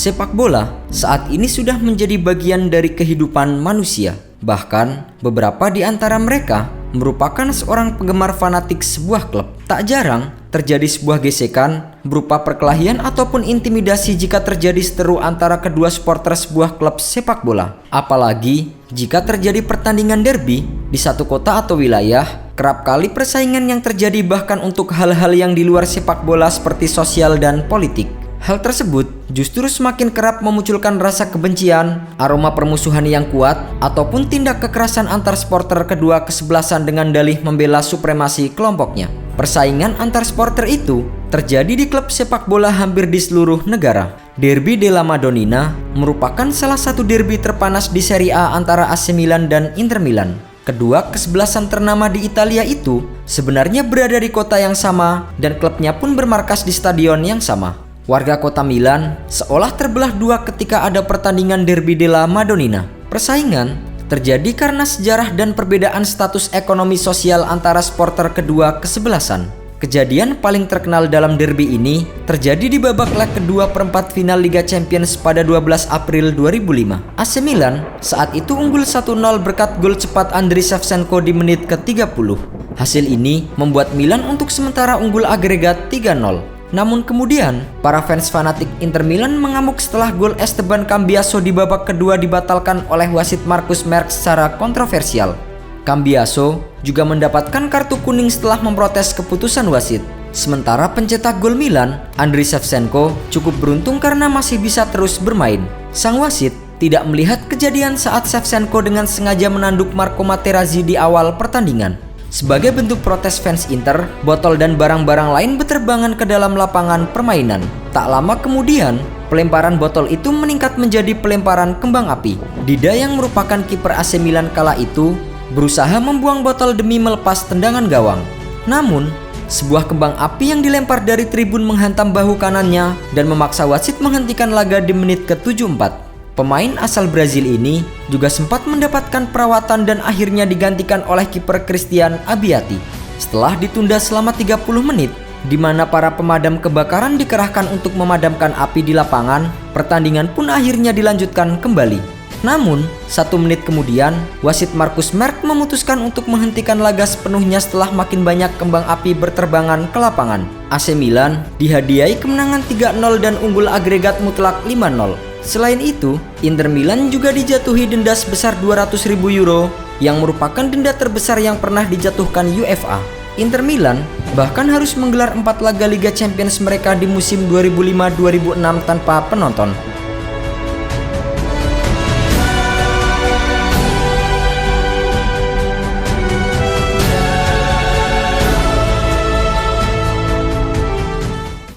Sepak bola saat ini sudah menjadi bagian dari kehidupan manusia. Bahkan beberapa di antara mereka merupakan seorang penggemar fanatik sebuah klub. Tak jarang terjadi sebuah gesekan berupa perkelahian ataupun intimidasi jika terjadi seteru antara kedua supporter sebuah klub sepak bola. Apalagi jika terjadi pertandingan derby di satu kota atau wilayah, kerap kali persaingan yang terjadi bahkan untuk hal-hal yang di luar sepak bola seperti sosial dan politik. Hal tersebut justru semakin kerap memunculkan rasa kebencian, aroma permusuhan yang kuat, ataupun tindak kekerasan antar supporter kedua kesebelasan dengan dalih membela supremasi kelompoknya. Persaingan antar supporter itu terjadi di klub sepak bola hampir di seluruh negara. Derby della Madonnina merupakan salah satu derby terpanas di Serie A antara AC Milan dan Inter Milan. Kedua kesebelasan ternama di Italia itu sebenarnya berada di kota yang sama dan klubnya pun bermarkas di stadion yang sama. Warga kota Milan seolah terbelah dua ketika ada pertandingan Derby della Madonnina. Persaingan terjadi karena sejarah dan perbedaan status ekonomi sosial antara supporter kedua kesebelasan. Kejadian paling terkenal dalam derby ini terjadi di babak leg kedua perempat final Liga Champions pada 12 April 2005. AC Milan saat itu unggul 1-0 berkat gol cepat Andriy Shevchenko di menit ke-30. Hasil ini membuat Milan untuk sementara unggul agregat 3-0. Namun kemudian, para fans fanatik Inter Milan mengamuk setelah gol Esteban Cambiaso di babak kedua dibatalkan oleh wasit Markus Merk secara kontroversial. Cambiaso juga mendapatkan kartu kuning setelah memprotes keputusan wasit. Sementara pencetak gol Milan, Andriy Shevchenko, cukup beruntung karena masih bisa terus bermain. Sang wasit tidak melihat kejadian saat Shevchenko dengan sengaja menanduk Marco Materazzi di awal pertandingan. Sebagai bentuk protes fans Inter, botol dan barang-barang lain berterbangan ke dalam lapangan permainan. Tak lama kemudian, pelemparan botol itu meningkat menjadi pelemparan kembang api. Dida yang merupakan kiper AC Milan kala itu berusaha membuang botol demi melepas tendangan gawang. Namun, sebuah kembang api yang dilempar dari tribun menghantam bahu kanannya dan memaksa wasit menghentikan laga di menit ke-74. Pemain asal Brazil ini juga sempat mendapatkan perawatan dan akhirnya digantikan oleh kiper Christian Abbiati. Setelah ditunda selama 30 menit, di mana para pemadam kebakaran dikerahkan untuk memadamkan api di lapangan, pertandingan pun akhirnya dilanjutkan kembali. Namun, 1 menit kemudian, wasit Markus Merk memutuskan untuk menghentikan laga sepenuhnya setelah makin banyak kembang api berterbangan ke lapangan. AC Milan dihadiahi kemenangan 3-0 dan unggul agregat mutlak 5-0. Selain itu, Inter Milan juga dijatuhi denda sebesar 200.000 euro yang merupakan denda terbesar yang pernah dijatuhkan UEFA. Inter Milan bahkan harus menggelar 4 laga Liga Champions mereka di musim 2005-2006 tanpa penonton.